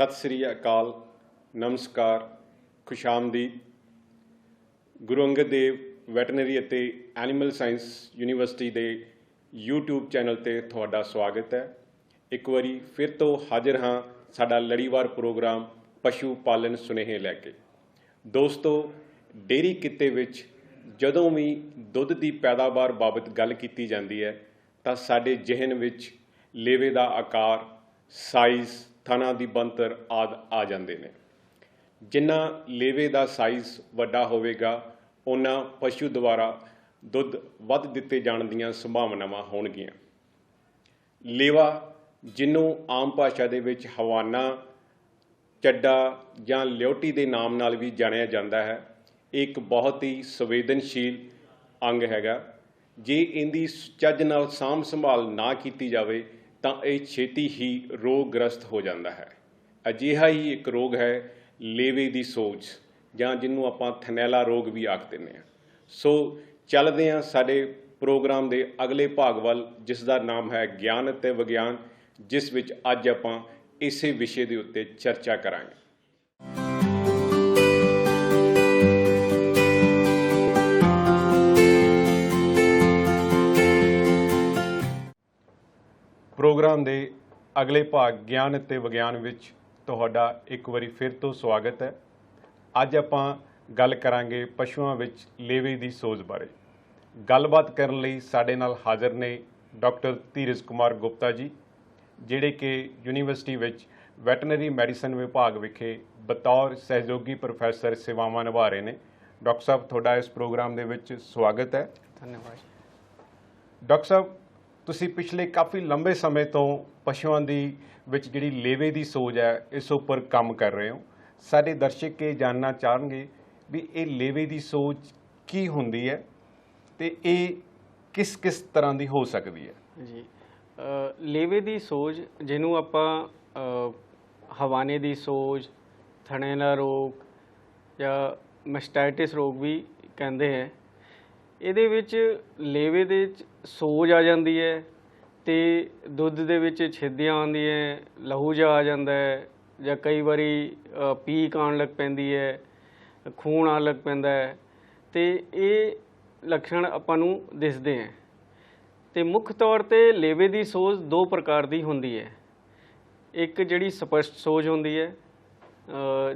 सत श्री अकाल, नमस्कार, खुशामदीद। गुरु अंगद देव वैटनरी ਅਤੇ एनिमल साइंस यूनीवर्सिटी के यूट्यूब चैनल ਤੇ ਤੁਹਾਡਾ स्वागत है। एक बारी फिर तो हाजिर हाँ साडा लड़ीवार प्रोग्राम पशु पालन सुनेहे लैके। दोस्तों, डेयरी किते विच जदों भी दुध की पैदावार बाबत गल की जाती है तो साडे जहन विच लेवे का आकार, साइज़, थना की बनतर आदि आ जाते हैं। जिन्ना लेवे का साइज़ वड्डा होवेगा उन्ना पशु द्वारा दुध वध दिते जाण दीआं संभावनावां होणगीआं। लेवा जिन्हों आम भाषा दे विच हवाना, चड्डा जां ल्योटी के नाम नाल भी जानिया जाता है, एक बहुत ही संवेदनशील अंग हैगा। जे इहदी चज नाल साਂਭ संभाल ना की जाए तो यह छेती ही रोगग्रस्त हो जाता है। अजिहा ही एक रोग है लेवे की सोज, जां जिन्हों आपां थनैला रोग भी आख दिंदे हां। सो चलदे हां साडे प्रोग्राम के अगले भाग वल, जिसका नाम है ज्ञान ते विज्ञान, जिस विच अज आपां इसे विषय के उत्ते चर्चा करांगे। प्रोग्राम के अगले भाग ज्ञान ते विज्ञान विच तुहाडा एक बारी फिर तो स्वागत है। अज आपां गल करांगे पशुओं विच लेवे की सोज बारे। गलबात करन लई साडे नाल हाज़र ने डॉक्टर धीरज कुमार गुप्ता जी, जिहड़े कि यूनीवर्सिटी विच वैटनरी मैडिसन विभाग विखे बतौर सहयोगी प्रोफैसर सेवावां निभा रहे हैं। डॉक्टर साहब, तुहाडा इस प्रोग्राम दे विच स्वागत है। धन्यवाद। डॉक्टर साहब, तुसी पिछले काफ़ी लंबे समय तो पशुओं की विच जिहड़ी लेवे की सोज है इस उपर काम कर रहे हो। साडे दर्शक ये जानना चाहणगे भी ये लेवे की सोज की हुंदी है ते ये किस किस तरह की हो सकती है जी। लेवे की सोज जिन्हों आपां हवाने की सोज, थनैला रोग या मैस्टाइटिस रोग भी कहते हैं। ਇਹਦੇ ਵਿੱਚ लेवे ਦੇ सोज आ जाती है तो दुध ਦੇ ਵਿੱਚ ਛੇਦੀਆਂ ਆਉਂਦੀਆਂ, ਲਹੂ ਜਿਹਾ ਆ ਜਾਂਦਾ ਹੈ ਜਾਂ ਕਈ ਵਾਰੀ ਪੀਕ ਆਉਣ ਲੱਗ ਪੈਂਦੀ ਹੈ, ਖੂਨ ਆਉਣ ਲੱਗ ਪੈਂਦਾ ਹੈ। ਤੇ ਇਹ ਲੱਛਣ ਆਪਾਂ ਨੂੰ ਦਿਸਦੇ ਹੈ। ਤੇ ਮੁੱਖ ਤੌਰ ਤੇ लेवे ਦੀ ਸੋਜ ਦੋ ਪ੍ਰਕਾਰ ਦੀ ਹੁੰਦੀ ਹੈ। ਇੱਕ ਜਿਹੜੀ ਸਪਸ਼ਟ ਸੋਜ ਹੁੰਦੀ ਹੈ,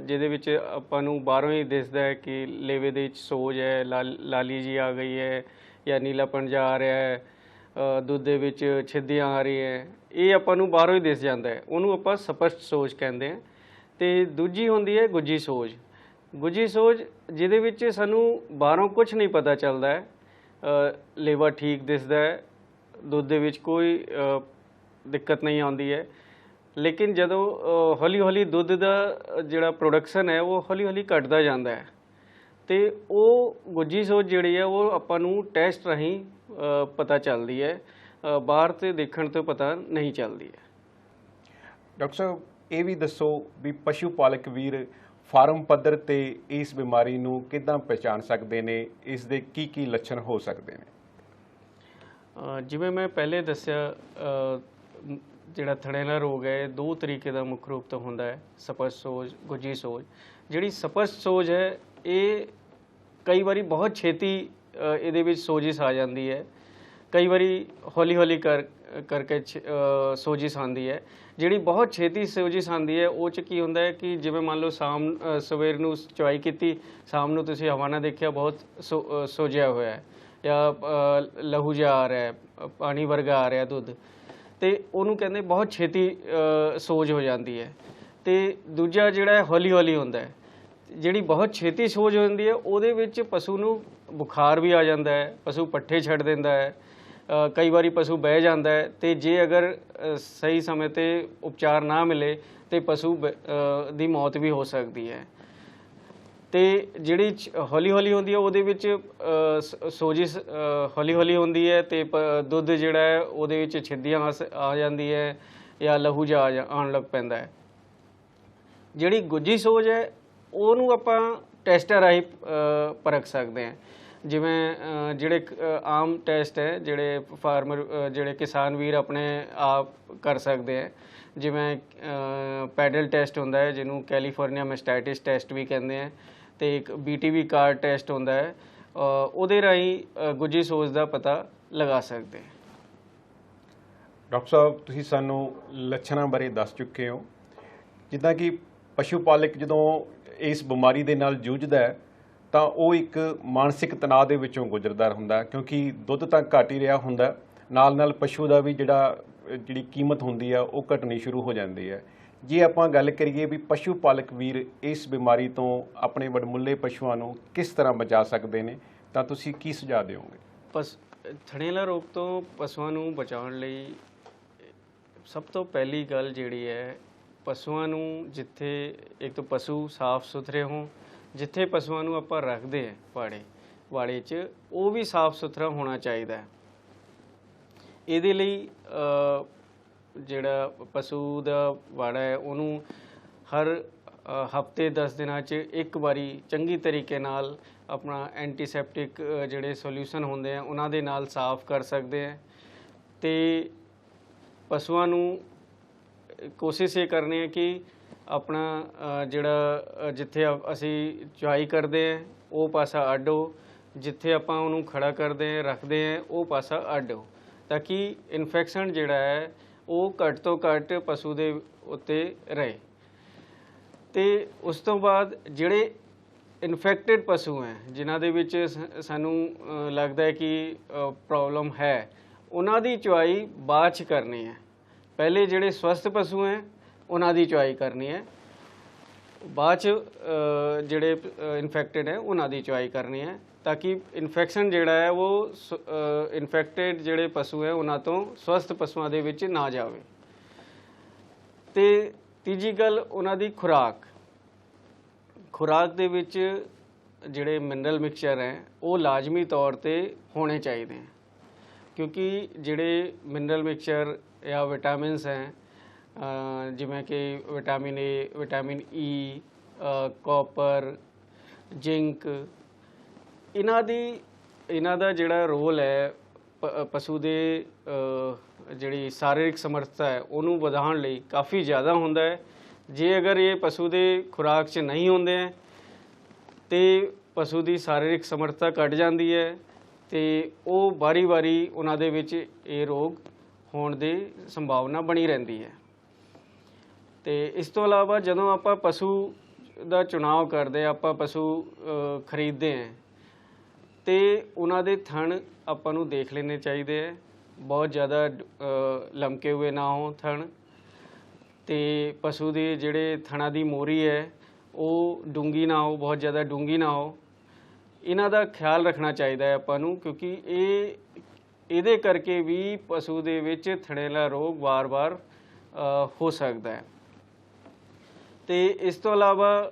ਜਿਹਦੇ ਵਿੱਚ ਆਪਾਂ ਨੂੰ ਬਾਹਰੋਂ ਹੀ ਦਿਸਦਾ ਹੈ ਕਿ लेवे ਦੇ ਵਿੱਚ ਸੋਜ ਹੈ, ਲਾਲੀ ਜੀ ਆ ਗਈ ਹੈ ਜਾਂ ਨੀਲਾਪਣ ਜਾ ਆ ਰਿਹਾ ਹੈ, ਦੁੱਧ ਦੇ ਵਿੱਚ ਛਿੱਦੀਆਂ ਆ ਰਹੀ ਹੈ, ਇਹ ਆਪਾਂ ਨੂੰ ਬਾਹਰੋਂ ਹੀ ਦਿਸ ਜਾਂਦਾ ਹੈ। ਉਹਨੂੰ ਆਪਾਂ ਸਪਸ਼ਟ ਸੋਜ ਕਹਿੰਦੇ ਹਾਂ। ਅਤੇ ਦੂਜੀ ਹੁੰਦੀ ਹੈ ਗੁੱਜੀ ਸੋਜ। ਗੁੱਜੀ ਸੋਜ ਜਿਹਦੇ ਵਿੱਚ ਸਾਨੂੰ ਬਾਹਰੋਂ ਕੁਛ ਨਹੀਂ ਪਤਾ ਚੱਲਦਾ ਹੈ, ਲੇਵਾ ਠੀਕ ਦਿਸਦਾ ਹੈ, ਦੁੱਧ ਦੇ ਵਿੱਚ ਕੋਈ ਦਿੱਕਤ ਨਹੀਂ ਆਉਂਦੀ ਹੈ, लेकिन जदों हौली हौली दुध का जिहड़ा प्रोडक्शन है वो हौली हौली घटदा जांदा है तो वो गुज्जी सोज जिहड़ी है वो आपां नूं टैसट राहीं पता चलदी है, बाहर तो देखण तो पता नहीं चलती है। डॉक्टर साहब, ये भी दसो भी पशु पालक वीर फार्म पद्धर ते इस बीमारी नूं किदां पहचान सकते हैं, इस दे की लक्षण हो सकते हैं? जिवें मैं पहले दस्सिया, ਜਿਹੜਾ ਥਣੇਲਾ ਰੋਗ ਹੈ ਦੋ ਤਰੀਕੇ ਦਾ ਮੁੱਖ ਰੂਪ ਤੋਂ ਹੁੰਦਾ ਹੈ, ਸਪਸ਼ਟ ਸੋਜ, ਗੁੱਜੀ ਸੋਜ। ਜਿਹੜੀ ਸਪਸ਼ਟ ਸੋਜ ਹੈ ਇਹ ਕਈ ਵਾਰੀ ਬਹੁਤ ਛੇਤੀ ਇਹਦੇ ਵਿੱਚ ਸੋਜਿਸ ਆ ਜਾਂਦੀ ਹੈ, ਕਈ ਵਾਰੀ ਹੌਲੀ ਹੌਲੀ ਕਰਕੇ ਸੋਜਿਸ ਆਉਂਦੀ ਹੈ। ਜਿਹੜੀ ਬਹੁਤ ਛੇਤੀ ਸੋਜਿਸ ਆਉਂਦੀ ਹੈ ਉਹ 'ਚ ਕੀ ਹੁੰਦਾ ਹੈ ਕਿ ਜਿਵੇਂ ਮੰਨ ਲਓ ਸਵੇਰ ਨੂੰ ਚਵਾਈ ਕੀਤੀ, ਸ਼ਾਮ ਨੂੰ ਤੁਸੀਂ ਹਵਾਨਾ ਦੇਖਿਆ ਬਹੁਤ ਸੋਜਿਆ ਹੋਇਆ ਹੈ ਜਾਂ ਲਹੂ ਜਿਹਾ ਆ ਰਿਹਾ ਹੈ, ਪਾਣੀ ਵਰਗਾ ਆ ਰਿਹਾ ਦੁੱਧ, तो ਉਹਨੂੰ ਕਹਿੰਦੇ बहुत ਛੇਤੀ ਸੋਜ ਹੋ ਜਾਂਦੀ ਹੈ। ਤੇ ਦੂਜਾ ਜਿਹੜਾ ਹੈ ਹੌਲੀ ਹੌਲੀ ਹੁੰਦਾ ਹੈ। ਜਿਹੜੀ ਬਹੁਤ ਛੇਤੀ ਸੋਜ ਹੋ ਜਾਂਦੀ ਹੈ ਉਹਦੇ ਵਿੱਚ ਪਸ਼ੂ ਨੂੰ ਬੁਖਾਰ ਵੀ ਆ ਜਾਂਦਾ ਹੈ, ਪਸ਼ੂ ਪੱਠੇ ਛੱਡ ਦਿੰਦਾ ਹੈ, ਕਈ ਵਾਰੀ ਪਸ਼ੂ ਬਹਿ ਜਾਂਦਾ ਹੈ ਤੇ ਜੇ ਅਗਰ ਸਹੀ ਸਮੇਂ ਤੇ ਉਪਚਾਰ ਨਾ ਮਿਲੇ ਤੇ ਪਸ਼ੂ ਦੀ ਮੌਤ ਵੀ ਹੋ ਸਕਦੀ ਹੈ। ਤੇ ਜਿਹੜੀ ਹੌਲੀ ਹੌਲੀ ਹੁੰਦੀ ਹੈ ਉਹਦੇ ਵਿੱਚ ਸੋਜਿਸ ਹੌਲੀ ਹੌਲੀ ਹੁੰਦੀ ਹੈ ਤੇ ਦੁੱਧ ਜਿਹੜਾ ਹੈ ਉਹਦੇ ਵਿੱਚ ਛਿੱਦੀਆਂ ਆ ਜਾਂਦੀ ਹੈ ਜਾਂ ਲਹੂ ਜਿਹਾ ਆਉਣ ਲੱਗ ਪੈਂਦਾ ਹੈ। ਜਿਹੜੀ ਗੁੱਜੀ ਸੋਜ ਹੈ ਉਹਨੂੰ ਆਪਾਂ ਟੈਸਟਾਂ ਰਾਹੀਂ ਪਰਖ ਸਕਦੇ ਹਾਂ। ਜਿਵੇਂ ਜਿਹੜੇ ਆਮ ਟੈਸਟ ਹੈ ਜਿਹੜੇ ਫਾਰਮਰ ਜਿਹੜੇ ਕਿਸਾਨ ਵੀਰ ਆਪਣੇ ਆਪ ਕਰ ਸਕਦੇ ਹੈ, ਜਿਵੇਂ ਪੈਡਲ ਟੈਸਟ ਹੁੰਦਾ ਹੈ ਜਿਹਨੂੰ ਕੈਲੀਫੋਰਨੀਆ ਮੈਸਟਾਈਟਿਸ ਟੈਸਟ ਵੀ ਕਹਿੰਦੇ ਹੈ, ਅਤੇ ਇੱਕ BTV ਕਾਰਡ ਟੈਸਟ ਹੁੰਦਾ ਹੈ। ਉਹਦੇ ਰਾਹੀਂ ਗੁੱਝੀ ਸੋਜ ਦਾ ਪਤਾ ਲਗਾ ਸਕਦੇ ਹਾਂ। ਡਾਕਟਰ ਸਾਹਿਬ, ਤੁਸੀਂ ਸਾਨੂੰ ਲੱਛਣਾਂ ਬਾਰੇ ਦੱਸ ਚੁੱਕੇ ਹੋ। ਜਿੱਦਾਂ ਕਿ ਪਸ਼ੂ ਪਾਲਕ ਜਦੋਂ ਇਸ ਬਿਮਾਰੀ ਦੇ ਨਾਲ ਜੂਝਦਾ ਹੈ ਤਾਂ ਉਹ ਇੱਕ ਮਾਨਸਿਕ ਤਣਾਅ ਦੇ ਵਿੱਚੋਂ ਗੁਜ਼ਰਦਾ ਹੁੰਦਾ, ਕਿਉਂਕਿ ਦੁੱਧ ਤਾਂ ਘੱਟ ਹੀ ਰਿਹਾ ਹੁੰਦਾ, ਨਾਲ ਨਾਲ ਪਸ਼ੂ ਦਾ ਵੀ ਜਿਹੜੀ ਕੀਮਤ ਹੁੰਦੀ ਆ ਉਹ ਘਟਣੀ ਸ਼ੁਰੂ ਹੋ ਜਾਂਦੀ ਹੈ। ਜੇ ਆਪਾਂ ਗੱਲ ਕਰੀਏ ਵੀ ਪਸ਼ੂ ਪਾਲਕ ਵੀਰ ਇਸ ਬਿਮਾਰੀ ਤੋਂ ਆਪਣੇ ਵਡਮੁੱਲੇ ਪਸ਼ੂਆਂ ਨੂੰ ਕਿਸ ਤਰ੍ਹਾਂ ਬਚਾ ਸਕਦੇ ਨੇ, ਤਾਂ ਤੁਸੀਂ ਕੀ ਸੁਝਾਅ ਦਿਓਗੇ? ਥਣੇਲਾ ਰੋਗ ਤੋਂ ਪਸ਼ੂਆਂ ਨੂੰ ਬਚਾਉਣ ਲਈ ਸਭ ਤੋਂ ਪਹਿਲੀ ਗੱਲ ਜਿਹੜੀ ਹੈ, ਪਸ਼ੂਆਂ ਨੂੰ ਜਿੱਥੇ ਇੱਕ ਤਾਂ ਪਸ਼ੂ ਸਾਫ਼ ਸੁਥਰੇ ਹੋਣ, ਜਿੱਥੇ ਪਸ਼ੂਆਂ ਨੂੰ ਆਪਾਂ ਰੱਖਦੇ ਹਾਂ ਵਾੜੇ 'ਚ ਉਹ ਵੀ ਸਾਫ਼ ਸੁਥਰਾ ਹੋਣਾ ਚਾਹੀਦਾ ਹੈ। ਇਹਦੇ ਲਈ ਜਿਹੜਾ ਪਸ਼ੂ ਦਾ ਵਾੜਾ ਹੈ ਉਹਨੂੰ ਹਰ ਹਫ਼ਤੇ 10 ਦਿਨਾਂ 'ਚ ਇੱਕ ਵਾਰੀ ਚੰਗੀ ਤਰੀਕੇ ਨਾਲ ਆਪਣਾ ਐਂਟੀਸੈਪਟਿਕ ਜਿਹੜੇ ਸੋਲਿਊਸ਼ਨ ਹੁੰਦੇ ਆ ਉਹਨਾਂ ਦੇ ਨਾਲ ਸਾਫ਼ ਕਰ ਸਕਦੇ ਹੈ। ਅਤੇ ਪਸ਼ੂਆਂ ਨੂੰ ਕੋਸ਼ਿਸ਼ ਇਹ ਕਰਨੀ ਹੈ ਕਿ ਆਪਣਾ ਜਿਹੜਾ ਜਿੱਥੇ ਅਸੀਂ ਚੁਆਈ ਕਰਦੇ ਹਾਂ ਉਹ ਪਾਸਾ ਅੱਡ ਹੋ, ਜਿੱਥੇ ਆਪਾਂ ਉਹਨੂੰ ਖੜਾ ਕਰਦੇ ਰੱਖਦੇ ਹਾਂ ਉਹ ਪਾਸਾ ਅੱਡ ਹੋ, ਤਾਂ ਕਿ ਇਨਫੈਕਸ਼ਨ ਜਿਹੜਾ ਹੈ ਉਹ ਘੱਟ ਤੋਂ ਘੱਟ ਪਸ਼ੂ ਦੇ ਉੱਤੇ ਰਹੇ। ਅਤੇ ਉਸ ਤੋਂ ਬਾਅਦ ਜਿਹੜੇ ਇਨਫੈਕਟਡ ਪਸ਼ੂ ਹੈ ਜਿਨ੍ਹਾਂ ਦੇ ਵਿੱਚ ਸਾਨੂੰ ਲੱਗਦਾ ਹੈ ਕਿ ਪ੍ਰੋਬਲਮ ਹੈ, ਉਹਨਾਂ ਦੀ ਚੁਆਈ ਬਾਅਦ 'ਚ ਕਰਨੀ ਹੈ। ਪਹਿਲੇ ਜਿਹੜੇ ਸਵਸਥ ਪਸ਼ੂ ਹੈ ਉਹਨਾਂ ਦੀ ਚੁਆਈ ਕਰਨੀ ਹੈ, ਬਾਅਦ 'ਚ ਜਿਹੜੇ ਇਨਫੈਕਟਡ ਹੈ ਉਹਨਾਂ ਦੀ ਚੁਆਈ ਕਰਨੀ ਹੈ, ਤਾਂ ਕਿ ਇਨਫੈਕਸ਼ਨ ਜਿਹੜਾ ਹੈ ਉਹ ਇਨਫੈਕਟਡ ਜਿਹੜੇ ਪਸ਼ੂ ਹੈ ਉਹਨਾਂ ਤੋਂ ਸਵਸਥ ਪਸ਼ੂਆਂ ਦੇ ਵਿੱਚ ਨਾ ਜਾਵੇ। ਅਤੇ ਤੀਜੀ ਗੱਲ ਉਹਨਾਂ ਦੀ ਖੁਰਾਕ ਦੇ ਵਿੱਚ ਜਿਹੜੇ ਮਿਨਰਲ ਮਿਕਸਚਰ ਹੈ ਉਹ ਲਾਜ਼ਮੀ ਤੌਰ 'ਤੇ ਹੋਣੇ ਚਾਹੀਦੇ ਹੈ, ਕਿਉਂਕਿ ਜਿਹੜੇ ਮਿਨਰਲ ਮਿਕਸਚਰ ਜਾਂ ਵਿਟਾਮਿਨਸ ਹੈ ਜਿਵੇਂ ਕਿ vitamin A, vitamin E, copper, zinc, ਇਹਨਾਂ ਦਾ ਜਿਹੜਾ ਰੋਲ ਹੈ ਪਸ਼ੂ ਦੇ ਜਿਹੜੀ ਸਰੀਰਕ ਸਮਰੱਥਾ ਹੈ ਉਹਨੂੰ ਵਧਾਉਣ ਲਈ ਕਾਫੀ ਜ਼ਿਆਦਾ ਹੁੰਦਾ ਹੈ। ਜੇ ਅਗਰ ਇਹ ਪਸ਼ੂ ਦੇ ਖੁਰਾਕ 'ਚ ਨਹੀਂ ਹੁੰਦੇ ਹੈ ਅਤੇ ਪਸ਼ੂ ਦੀ ਸਰੀਰਕ ਸਮਰੱਥਾ ਘੱਟ ਜਾਂਦੀ ਹੈ ਅਤੇ ਉਹ ਵਾਰੀ ਉਹਨਾਂ ਦੇ ਵਿੱਚ ਇਹ ਰੋਗ ਹੋਣ ਦੀ ਸੰਭਾਵਨਾ ਬਣੀ ਰਹਿੰਦੀ ਹੈ। ਅਤੇ ਇਸ ਤੋਂ ਇਲਾਵਾ ਜਦੋਂ ਆਪਾਂ ਪਸ਼ੂ ਦਾ ਚੁਣਾਵ ਕਰਦੇ, ਆਪਾਂ ਪਸ਼ੂ ਖਰੀਦਦੇ ਹਾਂ ਅਤੇ ਉਹਨਾਂ ਦੇ ਥਣ ਆਪਾਂ ਨੂੰ ਦੇਖ ਲੈਣੇ ਚਾਹੀਦੇ ਹੈ, ਬਹੁਤ ਜ਼ਿਆਦਾ ਲਮਕੇ ਹੋਏ ਨਾ ਹੋ ਥਣ, ਅਤੇ ਪਸ਼ੂ ਦੇ ਜਿਹੜੇ ਥਣਾਂ ਦੀ ਮੋਰੀ ਹੈ ਉਹ ਡੂੰਘੀ ਨਾ ਹੋ, ਬਹੁਤ ਜ਼ਿਆਦਾ ਡੂੰਘੀ ਨਾ ਹੋ। ਇਹਨਾਂ ਦਾ ਖਿਆਲ ਰੱਖਣਾ ਚਾਹੀਦਾ ਹੈ ਆਪਾਂ ਨੂੰ, ਕਿਉਂਕਿ ਇਹਦੇ ਕਰਕੇ ਵੀ ਪਸ਼ੂ ਦੇ ਵਿੱਚ ਥਣੇਲਾ ਰੋਗ ਵਾਰ-ਵਾਰ ਹੋ ਸਕਦਾ ਹੈ। ਅਤੇ ਇਸ ਤੋਂ ਇਲਾਵਾ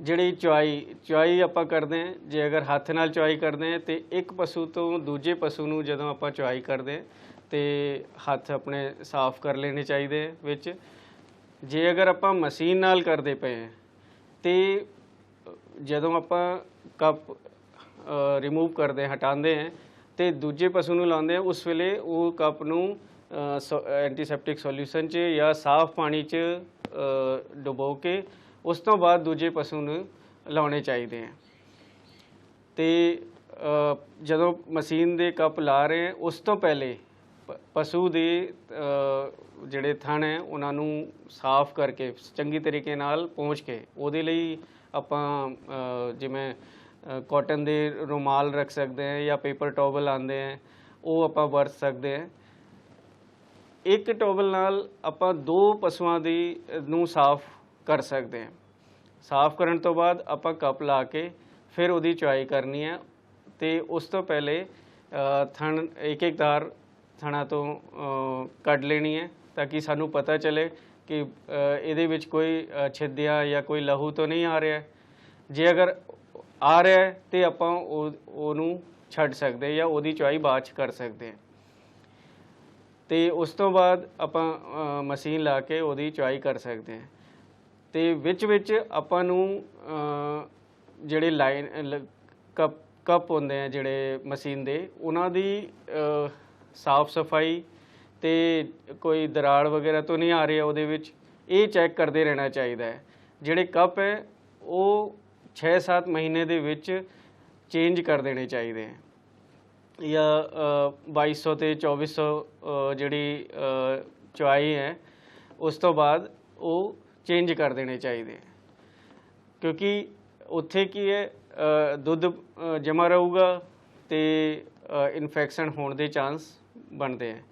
ਜਿਹੜੀ ਚੁਆਈ ਆਪਾਂ ਕਰਦੇ ਹਾਂ, ਜੇ ਅਗਰ ਹੱਥ ਨਾਲ ਚੁਆਈ ਕਰਦੇ ਹਾਂ ਅਤੇ ਇੱਕ ਪਸ਼ੂ ਤੋਂ ਦੂਜੇ ਪਸ਼ੂ ਨੂੰ ਜਦੋਂ ਆਪਾਂ ਚੁਆਈ ਕਰਦੇ ਹਾਂ ਅਤੇ ਹੱਥ ਆਪਣੇ ਸਾਫ਼ ਕਰ ਲੈਣੇ ਚਾਹੀਦੇ ਵਿੱਚ। ਜੇ ਅਗਰ ਆਪਾਂ ਮਸ਼ੀਨ ਨਾਲ ਕਰਦੇ ਪਏ ਹਾਂ ਅਤੇ ਜਦੋਂ ਆਪਾਂ ਕੱਪ ਰਿਮੂਵ ਕਰਦੇ ਹਟਾਉਂਦੇ ਹਾਂ ਅਤੇ ਦੂਜੇ ਪਸ਼ੂ ਨੂੰ ਲਾਉਂਦੇ ਹਾਂ, ਉਸ ਵੇਲੇ ਉਹ ਕੱਪ ਨੂੰ ਐਂਟੀਸੈਪਟਿਕ ਸੋਲਿਊਸ਼ਨ 'ਚ ਜਾਂ ਸਾਫ਼ ਪਾਣੀ 'ਚ ਡੁਬੋ ਕੇ ਉਸ ਤੋਂ ਬਾਅਦ ਦੂਜੇ ਪਸ਼ੂ ਨੂੰ ਲਾਉਣੇ ਚਾਹੀਦੇ ਹੈ। ਅਤੇ ਜਦੋਂ ਮਸ਼ੀਨ ਦੇ ਕੱਪ ਲਾ ਰਹੇ ਹੈ ਉਸ ਤੋਂ ਪਹਿਲੇ ਪਸ਼ੂ ਦੇ ਜਿਹੜੇ ਥਣ ਹੈ ਉਹਨਾਂ ਨੂੰ ਸਾਫ਼ ਕਰਕੇ ਚੰਗੀ ਤਰੀਕੇ ਨਾਲ ਪੋਂਛ ਕੇ, ਉਹਦੇ ਲਈ ਆਪਾਂ ਜਿਵੇਂ ਕਾਟਨ ਦੇ ਰੁਮਾਲ ਰੱਖ ਸਕਦੇ ਹਾਂ ਜਾਂ ਪੇਪਰ ਟਾਵਲ ਆਉਂਦੇ ਹੈ ਉਹ ਆਪਾਂ ਵਰਤ ਸਕਦੇ ਹਾਂ। ਇੱਕ ਟਾਵਲ ਨਾਲ ਆਪਾਂ 2 ਪਸ਼ੂਆਂ ਨੂੰ ਸਾਫ਼ ਕਰ ਸਕਦੇ ਹਾਂ। ਸਾਫ਼ ਕਰਨ ਤੋਂ ਬਾਅਦ ਆਪਾਂ ਕੱਪ ਲਾ ਕੇ ਫਿਰ ਉਹਦੀ ਚੁਆਈ ਕਰਨੀ ਹੈ ਅਤੇ ਉਸ ਤੋਂ ਪਹਿਲੇ ਥਣ ਇੱਕ ਤਾਰ ਥਣਾਂ ਤੋਂ ਕੱਢ ਲੈਣੀ ਹੈ, ਤਾਂ ਕਿ ਸਾਨੂੰ ਪਤਾ ਚੱਲੇ ਕਿ ਇਹਦੇ ਵਿੱਚ ਕੋਈ ਛਿੱਦਿਆ ਜਾਂ ਕੋਈ ਲਹੂ ਤਾਂ ਨਹੀਂ ਆ ਰਿਹਾ। ਜੇ ਅਗਰ ਆ ਰਿਹਾ ਤਾਂ ਆਪਾਂ ਉਹਨੂੰ ਛੱਡ ਸਕਦੇ ਜਾਂ ਉਹਦੀ ਚੁਆਈ ਬਾਅਦ 'ਚ ਕਰ ਸਕਦੇ ਹਾਂ। ਅਤੇ ਉਸ ਤੋਂ ਬਾਅਦ ਆਪਾਂ ਮਸ਼ੀਨ ਲਾ ਕੇ ਉਹਦੀ ਚੁਆਈ ਕਰ ਸਕਦੇ ਹਾਂ। ਅਤੇ ਵਿੱਚ ਆਪਾਂ ਨੂੰ ਜਿਹੜੇ ਕੱਪ ਹੁੰਦੇ ਆ ਜਿਹੜੇ ਮਸ਼ੀਨ ਦੇ, ਉਹਨਾਂ ਦੀ ਸਾਫ਼ ਸਫਾਈ ਤੇ ਕੋਈ ਦਰਾੜ ਵਗੈਰਾ ਤੋਂ ਨਹੀਂ ਆ ਰਹੀ ਉਹਦੇ ਵਿੱਚ, ਇਹ ਚੈੱਕ ਕਰਦੇ ਰਹਿਣਾ ਚਾਹੀਦਾ ਹੈ। ਜਿਹੜੇ ਕੱਪ ਹੈ ਉਹ 6-7 ਮਹੀਨੇ ਦੇ ਵਿੱਚ ਚੇਂਜ ਕਰ ਦੇਣੇ ਚਾਹੀਦੇ ਹੈ, ਜਾਂ 2200 ਤੇ 2400 ਜਿਹੜੀ ਚੁਆਈ ਹੈ ਉਸ ਤੋਂ ਬਾਅਦ ਉਹ ਚੇਂਜ ਕਰ ਦੇਣੇ ਚਾਹੀਦੇ ਹੈ, ਕਿਉਂਕਿ ਉੱਥੇ ਕੀ ਹੈ ਦੁੱਧ ਜਮ੍ਹਾਂ ਰਹੂਗਾ ਤੇ ਇਨਫੈਕਸ਼ਨ ਹੋਣ ਦੇ ਚਾਂਸ ਬਣਦੇ ਹੈ,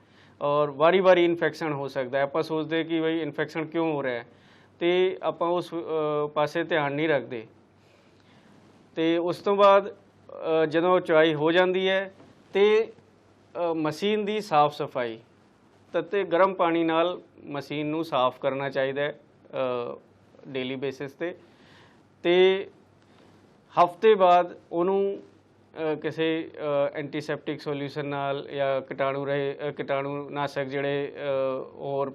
ਔਰ ਵਾਰੀ ਇਨਫੈਕਸ਼ਨ ਹੋ ਸਕਦਾ ਹੈ। ਆਪਾਂ ਸੋਚਦੇ ਕਿ ਬਈ ਇਨਫੈਕਸ਼ਨ ਕਿਉਂ ਹੋ ਰਿਹਾ ਹੈ ਤੇ ਆਪਾਂ ਉਸ ਪਾਸੇ ਧਿਆਨ ਨਹੀਂ ਰੱਖਦੇ। ਤੇ ਉਸ ਤੋਂ ਬਾਅਦ ਜਦੋਂ ਚੁਆਈ ਹੋ ਜਾਂਦੀ ਹੈ ਤੇ ਮਸ਼ੀਨ ਦੀ ਸਾਫ਼ ਸਫਾਈ, ਤੱਤੇ ਗਰਮ ਪਾਣੀ ਨਾਲ ਮਸ਼ੀਨ ਨੂੰ ਸਾਫ਼ ਕਰਨਾ ਚਾਹੀਦਾ ਹੈ ਡੇਲੀ ਬੇਸਿਸ ਤੇ ਹਫ਼ਤੇ ਬਾਅਦ ਉਹਨੂੰ ਕਿਸੇ ਐਂਟੀਸੈਪਟਿਕ ਸੋਲਿਊਸ਼ਨ ਨਾਲ ਜਾਂ ਕੀਟਾਣੂਨਾਸ਼ਕ ਜਿਹੜੇ ਹੋਰ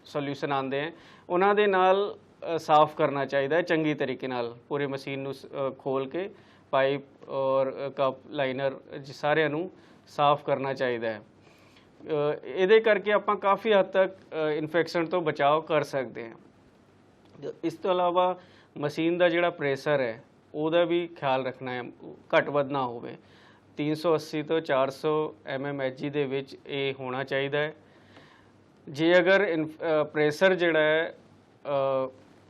ਸੋਲਿਊਸ਼ਨ ਆਉਂਦੇ ਹੈ ਉਹਨਾਂ ਦੇ ਨਾਲ ਸਾਫ਼ ਕਰਨਾ ਚਾਹੀਦਾ ਹੈ ਚੰਗੀ ਤਰੀਕੇ ਨਾਲ। ਪੂਰੇ ਮਸ਼ੀਨ ਨੂੰ ਖੋਲ੍ਹ ਕੇ ਪਾਈਪ ਔਰ ਕੱਪ ਲਾਈਨਰ ਸਾਰਿਆਂ ਨੂੰ ਸਾਫ਼ ਕਰਨਾ ਚਾਹੀਦਾ ਹੈ। ਇਹਦੇ ਕਰਕੇ ਆਪਾਂ ਕਾफ़ੀ ਹੱਦ ਤੱਕ ਇਨਫੈਕਸ਼ਨ ਤੋਂ ਬਚਾਅ ਕਰ ਸਕਦੇ ਹਾਂ। ਇਸ ਤੋਂ ਇਲਾਵਾ ਮਸ਼ੀਨ ਦਾ ਜਿਹੜਾ ਪ੍ਰੈਸ਼ਰ ਹੈ ਉਹਦਾ ਵੀ ਖਿਆਲ ਰੱਖਣਾ ਹੈ, ਘੱਟ ਵੱਧ ਨਾ ਹੋਵੇ। 380 ਤੋਂ 400 mmHg ਦੇ ਵਿੱਚ ਇਹ ਹੋਣਾ ਚਾਹੀਦਾ ਹੈ। ਜੇ ਅਗਰ ਪ੍ਰੈਸ਼ਰ ਜਿਹੜਾ ਹੈ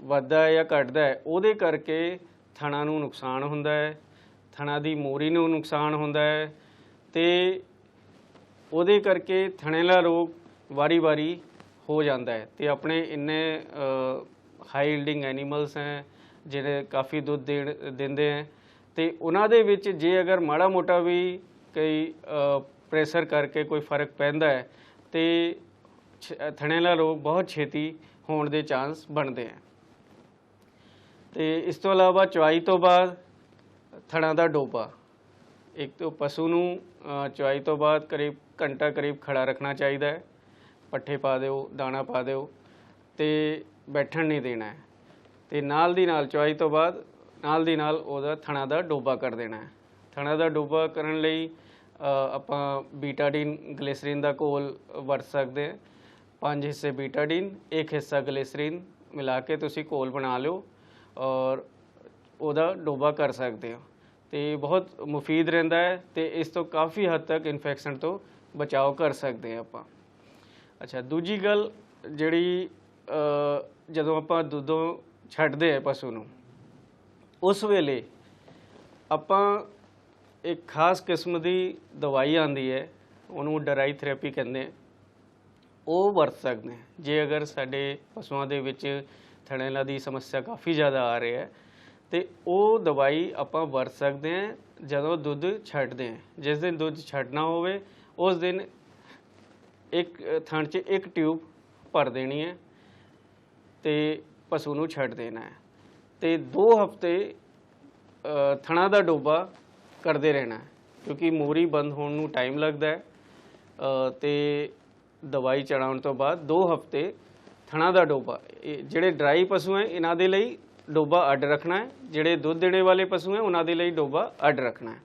ਵੱਧਦਾ ਜਾਂ ਘਟਦਾ ਹੈ, ਉਹਦੇ ਕਰਕੇ ਥਣਾਂ ਨੂੰ ਨੁਕਸਾਨ ਹੁੰਦਾ ਹੈ, ਥਣਾਂ ਦੀ ਮੋਰੀ ਨੂੰ ਨੁਕਸਾਨ ਹੁੰਦਾ ਹੈ ਤੇ ਉਹਦੇ ਕਰਕੇ ਥਣੇਲਾ ਰੋਗ ਵਾਰੀ ਹੋ ਜਾਂਦਾ ਹੈ। ਤੇ ਆਪਣੇ ਇੰਨੇ ਹਾਈ ਈਲਡਿੰਗ ਐਨੀਮਲਸ ਹੈ ਜਿਹੜੇ ਕਾफ़ੀ ਦੁੱਧ ਦਿੰਦੇ ਹੈ ਤੇ ਉਹਨਾਂ ਦੇ ਵਿੱਚ ਜੇ ਅਗਰ ਮਾੜਾ ਮੋਟਾ ਵੀ ਕਈ ਪ੍ਰੈਸ਼ਰ ਕਰਕੇ ਕੋਈ ਫਰਕ ਪੈਂਦਾ ਹੈ ਤੇ ਥਣੇਲਾ ਰੋਗ ਬਹੁਤ ਛੇਤੀ ਹੋਣ ਦੇ ਚਾਂਸ ਬਣਦੇ ਹੈ। ਤੇ ਇਸ ਤੋਂ ਇਲਾਵਾ ਚੁਆਈ ਤੋਂ ਬਾਅਦ ਥਣਾਂ ਦਾ ਡੋਬਾ, ਇੱਕ ਤਾਂ ਪਸ਼ੂ ਨੂੰ ਚੁਆਈ ਤੋਂ ਬਾਅਦ ਕਰੀਬ ਘੰਟਾ ਖੜਾ ਰੱਖਣਾ ਚਾਹੀਦਾ ਹੈ, ਪੱਠੇ ਪਾ ਦਿਓ, ਦਾਣਾ ਪਾ ਦਿਓ ਤੇ ਬੈਠਣ ਨਹੀਂ ਦੇਣਾ ਹੈ। ਤੇ ਨਾਲ ਦੀ ਨਾਲ ਚੁਆਈ ਤੋਂ ਬਾਅਦ ਨਾਲ ਦੀ ਨਾਲ ਉਹਦਾ ਥਣਾਂ ਦਾ ਡੋਬਾ ਕਰ ਦੇਣਾ ਹੈ। ਥਣਾਂ ਦਾ ਡੋਬਾ ਕਰਨ ਲਈ ਆਪਾਂ ਬੀਟਾਡੀਨ ਗਲਿਸਰੀਨ ਦਾ ਘੋਲ ਵਰਤ ਸਕਦੇ ਹਾਂ। 5 ਹਿੱਸੇ ਬੀਟਾਡੀਨ, 1 ਹਿੱਸਾ ਗਲਿਸਰੀਨ ਮਿਲਾ ਕੇ ਤੁਸੀਂ ਘੋਲ ਬਣਾ ਲਿਓ ਔਰ ਉਹਦਾ ਡੋਬਾ ਕਰ ਸਕਦੇ ਹੋ ਤੇ ਬਹੁਤ ਮੁਫੀਦ ਰਹਿੰਦਾ ਹੈ ਤੇ ਇਸ ਤੋਂ ਕਾफ़ੀ ਹੱਦ ਤੱਕ ਇਨਫੈਕਸ਼ਨ ਤੋਂ ਬਚਾਓ ਕਰ ਸਕਦੇ ਹਾਂ ਆਪਾਂ। ਅੱਛਾ, ਦੂਜੀ ਗੱਲ ਜਿਹੜੀ ਜਦੋਂ ਆਪਾਂ ਦੁੱਧੋਂ ਛੱਡਦੇ ਹਾਂ ਪਸ਼ੂ ਨੂੰ, ਉਸ ਵੇਲੇ ਆਪਾਂ ਇੱਕ ਖਾਸ ਕਿਸਮ ਦੀ ਦਵਾਈ ਆਉਂਦੀ ਹੈ, ਉਹਨੂੰ ਡਰਾਈ ਥੈਰੇਪੀ ਕਹਿੰਦੇ, ਉਹ ਵਰਤ ਸਕਦੇ ਹਾਂ। ਜੇ ਅਗਰ ਸਾਡੇ ਪਸ਼ੂਆਂ ਦੇ ਵਿੱਚ ਥਣੇਲਾ ਦੀ ਸਮੱਸਿਆ ਕਾफ़ੀ ਜ਼ਿਆਦਾ ਆ ਰਹੀ ਹੈ ਤੇ ਉਹ ਦਵਾਈ ਆਪਾਂ ਵਰਤ ਸਕਦੇ ਹਾਂ ਜਦੋਂ ਦੁੱਧ ਛੱਡਦੇ ਹਾਂ। ਜਿਸ ਦਿਨ ਦੁੱਧ ਛੱਡਣਾ ਹੋਵੇ ਉਸ ਦਿਨ ਇੱਕ ਥਣ 'ਚ ਇੱਕ ਟਿਊਬ ਭਰ ਦੇਣੀ ਹੈ ਤੇ ਪਸ਼ੂ ਨੂੰ ਛੱਡ ਦੇਣਾ ਹੈ ਤੇ 2 ਹਫ਼ਤੇ ਥਣਾਂ ਦਾ ਡੋਬਾ ਕਰਦੇ ਰਹਿਣਾ ਹੈ, ਕਿਉਂਕਿ ਮੋਰੀ ਬੰਦ ਹੋਣ ਨੂੰ ਟਾਈਮ ਲੱਗਦਾ ਹੈ ਤੇ ਦਵਾਈ ਚੜਾਉਣ ਤੋਂ ਬਾਅਦ 2 ਹਫ਼ਤੇ ਥਣਾਂ ਦਾ ਡੋਬਾ। ਜਿਹੜੇ ਡਰਾਈ ਪਸ਼ੂ ਹੈ ਇਹਨਾਂ ਦੇ ਲਈ ਡੋਬਾ ਅੱਡ ਰੱਖਣਾ ਹੈ, ਜਿਹੜੇ ਦੁੱਧ ਦੇਣੇ ਵਾਲੇ ਪਸ਼ੂ ਹੈ ਉਹਨਾਂ ਦੇ ਲਈ ਡੋਬਾ ਅੱਡ ਰੱਖਣਾ ਹੈ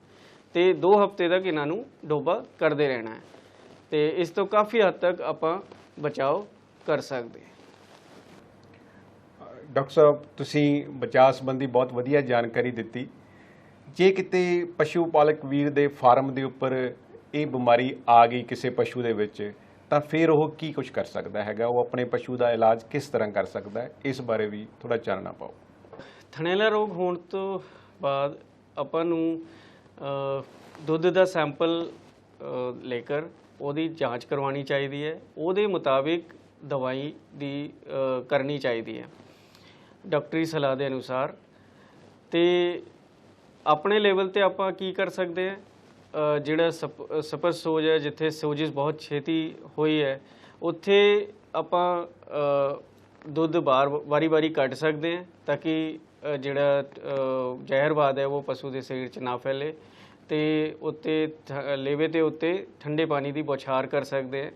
ਤੇ 2 ਹਫ਼ਤੇ ਤੱਕ ਇਹਨਾਂ ਨੂੰ ਡੋਬਾ ਕਰਦੇ ਰਹਿਣਾ ਹੈ ਤੇ ਇਸ ਤੋਂ ਕਾफ़ੀ ਹੱਦ ਤੱਕ ਆਪਾਂ ਬਚਾਓ ਕਰ ਸਕਦੇ ਹਾਂ। ਡਾਕਟਰ ਸਾਹਿਬ, ਤੁਸੀਂ ਬਚਾਅ ਸੰਬੰਧੀ ਬਹੁਤ ਵਧੀਆ ਜਾਣਕਾਰੀ ਦਿੱਤੀ। ਜੇ ਕਿਤੇ ਪਸ਼ੂ ਪਾਲਕ ਵੀਰ ਦੇ ਫਾਰਮ ਦੇ ਉੱਪਰ ਇਹ ਬਿਮਾਰੀ ਆ ਗਈ ਕਿਸੇ ਪਸ਼ੂ ਦੇ ਵਿੱਚ, ਤਾਂ ਫਿਰ ਉਹ ਕੀ ਕੁਝ ਕਰ ਸਕਦਾ ਹੈਗਾ, ਉਹ ਆਪਣੇ ਪਸ਼ੂ ਦਾ ਇਲਾਜ ਕਿਸ ਤਰ੍ਹਾਂ ਕਰ ਸਕਦਾ ਹੈ, ਇਸ ਬਾਰੇ ਵੀ ਥੋੜ੍ਹਾ ਚਾਨਣਾ ਪਾਓ। ਥਣੇਲਾ ਰੋਗ ਹੋਣ ਤੋਂ ਬਾਅਦ ਆਪਾਂ ਨੂੰ ਦੁੱਧ ਦਾ ਸੈਂਪਲ ਲੈ ਕੇ ਉਹਦੀ ਜਾਂਚ ਕਰਵਾਉਣੀ ਚਾਹੀਦੀ ਹੈ, ਉਹਦੇ ਮੁਤਾਬਿਕ ਦਵਾਈ ਦੀ ਕਰਨੀ ਚਾਹੀਦੀ ਹੈ ਡਾਕਟਰੀ ਸਲਾਹ ਦੇ ਅਨੁਸਾਰ। ਤੇ ਆਪਣੇ ਲੈਵਲ ਤੇ ਆਪਾਂ ਕੀ ਕਰ ਸਕਦੇ ਹਾਂ, ਜਿਹੜਾ ਸਪਰ ਸੋਜ ਹੈ, ਜਿੱਥੇ ਸੋਜਿਸ ਬਹੁਤ ਛੇਤੀ ਹੋਈ ਹੈ, ਉੱਥੇ ਆਪਾਂ ਦੁੱਧ ਵਾਰੀ ਕੱਢ ਸਕਦੇ ਹਾਂ ਤਾਂ ਕਿ ਜਿਹੜਾ ਜ਼ਹਿਰਵਾਦ ਹੈ ਉਹ ਪਸ਼ੂ ਦੇ ਸਰੀਰ 'ਚ ਨਾ ਫੈਲੇ ਤੇ ਉੱਤੇ ਲੇਵੇ ਦੇ ਉੱਤੇ ਠੰਡੇ ਪਾਣੀ ਦੀ ਬੌਛਾਰ ਕਰ ਸਕਦੇ ਹਾਂ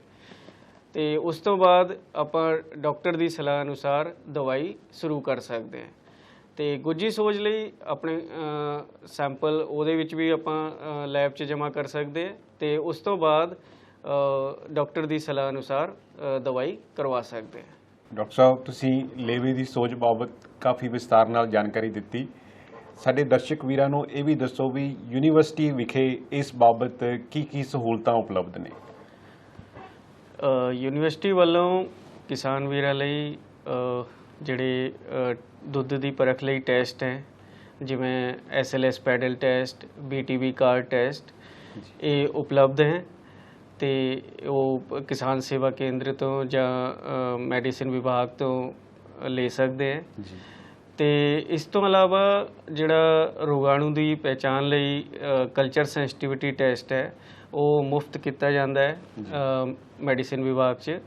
ਤੇ ਉਸ ਤੋਂ ਬਾਅਦ ਆਪਾਂ ਡਾਕਟਰ ਦੀ ਸਲਾਹ ਅਨੁਸਾਰ ਦਵਾਈ ਸ਼ੁਰੂ ਕਰ ਸਕਦੇ ਹਾਂ। ਤੇ ਗੁੱਜੀ ਸੋਜ ਲਈ ਆਪਣੇ ਸੈਂਪਲ ਉਹਦੇ ਵਿੱਚ ਵੀ ਆਪਾਂ ਲੈਬ 'ਚ ਜਮ੍ਹਾਂ ਕਰ ਸਕਦੇ ਹਾਂ ਤੇ ਉਸ ਤੋਂ ਬਾਅਦ ਡਾਕਟਰ ਦੀ ਸਲਾਹ ਅਨੁਸਾਰ ਦਵਾਈ ਕਰਵਾ ਸਕਦੇ ਹਾਂ। ਡਾਕਟਰ ਸਾਹਿਬ, ਤੁਸੀਂ ਲੇਵੇ ਦੀ ਸੋਜ ਬਾਬਤ ਕਾਫੀ ਵਿਸਤਾਰ ਨਾਲ ਜਾਣਕਾਰੀ ਦਿੱਤੀ। ਸਾਡੇ ਦਰਸ਼ਕ ਵੀਰਾਂ ਨੂੰ ਇਹ ਵੀ ਦੱਸੋ ਵੀ ਯੂਨੀਵਰਸਿਟੀ ਵਿਖੇ ਇਸ ਬਾਬਤ ਕੀ ਸਹੂਲਤਾਂ ਉਪਲਬਧ ਨੇ? ਯੂਨੀਵਰਸਿਟੀ ਵੱਲੋਂ ਕਿਸਾਨ ਵੀਰਾਂ ਲਈ ਜਿਹੜੇ ਦੁੱਧ ਦੀ ਪਰਖ ਲਈ ਟੈਸਟ ਹੈ, ਜਿਵੇਂ SLS ਪੈਡਲ ਟੈਸਟ, BTB ਕਾਰ ਟੈਸਟ, ਇਹ ਉਪਲਬਧ ਹੈ ਤੇ ਉਹ ਕਿਸਾਨ ਸੇਵਾ ਕੇਂਦਰ ਤੋਂ ਜਾਂ ਮੈਡੀਸਿਨ ਵਿਭਾਗ ਤੋਂ ਲੈ ਸਕਦੇ ਹੈ। ਤੇ ਇਸ ਤੋਂ ਇਲਾਵਾ ਜਿਹੜਾ ਰੋਗਾਣੂ ਦੀ ਪਹਿਚਾਣ ਲਈ ਕਲਚਰ ਸੈਂਸਿਟੀਵਿਟੀ ਟੈਸਟ ਹੈ ਉਹ ਮੁਫਤ ਕੀਤਾ ਜਾਂਦਾ ਹੈ ਮੈਡੀਸਿਨ ਵਿਭਾਗ 'ਚ।